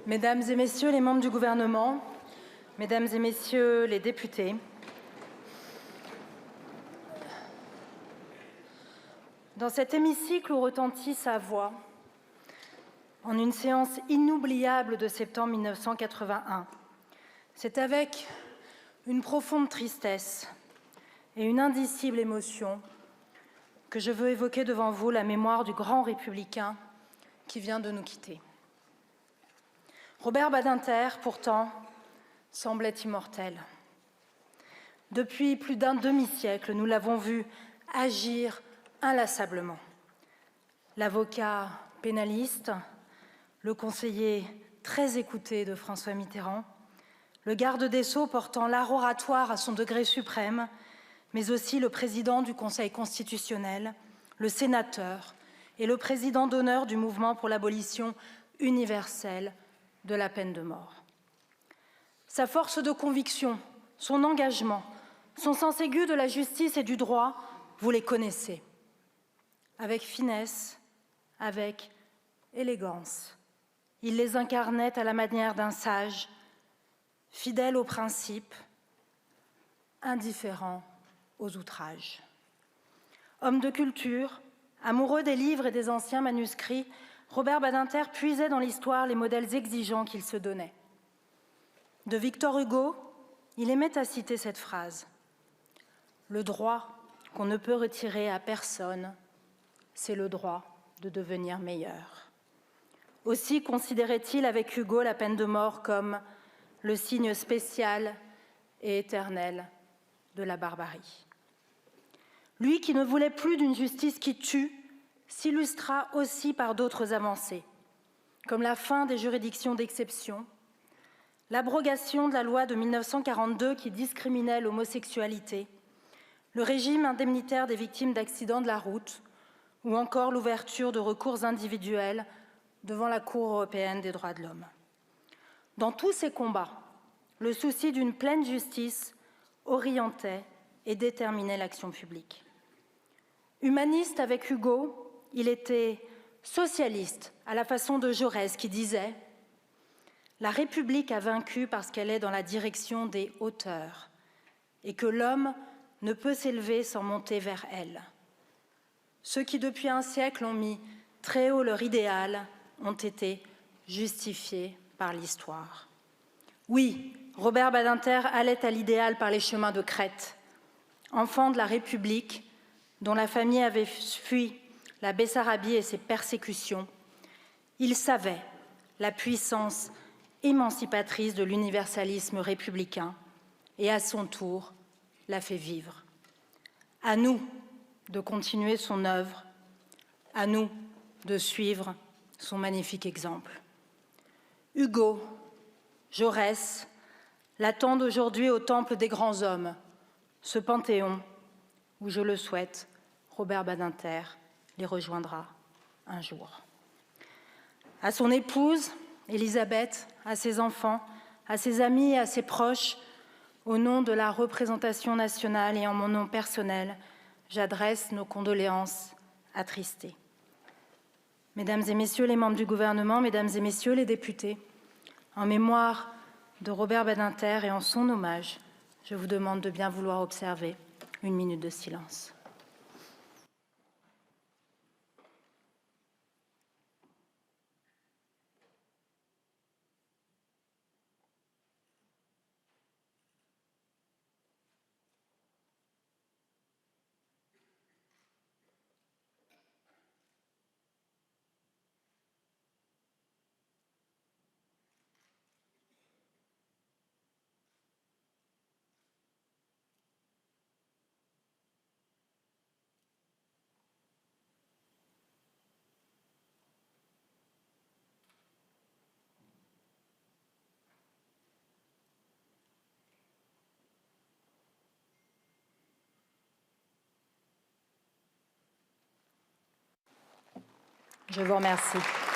Mesdames et messieurs les membres du gouvernement, mesdames et messieurs les députés, dans cet hémicycle où retentit sa voix, en une séance inoubliable de septembre 1981, c'est avec une profonde tristesse et une indicible émotion que je veux évoquer devant vous la mémoire du grand républicain qui vient de nous quitter. Robert Badinter, pourtant, semblait immortel. Depuis plus d'un demi-siècle, nous l'avons vu agir inlassablement. L'avocat pénaliste, le conseiller très écouté de François Mitterrand, le garde des Sceaux portant l'art oratoire à son degré suprême, mais aussi le président du Conseil constitutionnel, le sénateur et le président d'honneur du mouvement pour l'abolition universelle de la peine de mort. Sa force de conviction, son engagement, son sens aigu de la justice et du droit, vous les connaissez. Avec finesse, avec élégance, il les incarnait à la manière d'un sage, fidèle aux principes, indifférent aux outrages. Homme de culture, amoureux des livres et des anciens manuscrits, Robert Badinter puisait dans l'histoire les modèles exigeants qu'il se donnait. De Victor Hugo, il aimait à citer cette phrase : « Le droit qu'on ne peut retirer à personne, c'est le droit de devenir meilleur. » Aussi considérait-il avec Hugo la peine de mort comme le signe spécial et éternel de la barbarie. Lui qui ne voulait plus d'une justice qui tue, s'illustra aussi par d'autres avancées, comme la fin des juridictions d'exception, l'abrogation de la loi de 1942 qui discriminait l'homosexualité, le régime indemnitaire des victimes d'accidents de la route ou encore l'ouverture de recours individuels devant la Cour européenne des droits de l'homme. Dans tous ces combats, le souci d'une pleine justice orientait et déterminait l'action publique. Humaniste avec Hugo, il était socialiste à la façon de Jaurès qui disait « La République a vaincu parce qu'elle est dans la direction des hauteurs et que l'homme ne peut s'élever sans monter vers elle. Ceux qui depuis un siècle ont mis très haut leur idéal ont été justifiés par l'histoire. » Oui, Robert Badinter allait à l'idéal par les chemins de crête. Enfant de la République, dont la famille avait fui la Bessarabie et ses persécutions, il savait la puissance émancipatrice de l'universalisme républicain et à son tour l'a fait vivre. À nous de continuer son œuvre, à nous de suivre son magnifique exemple. Hugo, Jaurès l'attendent aujourd'hui au temple des grands hommes, ce panthéon où, je le souhaite, Robert Badinter les rejoindra un jour. À son épouse, Elisabeth, à ses enfants, à ses amis et à ses proches, au nom de la représentation nationale et en mon nom personnel, j'adresse nos condoléances attristées. Mesdames et messieurs les membres du gouvernement, mesdames et messieurs les députés, en mémoire de Robert Badinter et en son hommage, je vous demande de bien vouloir observer une minute de silence. Je vous remercie.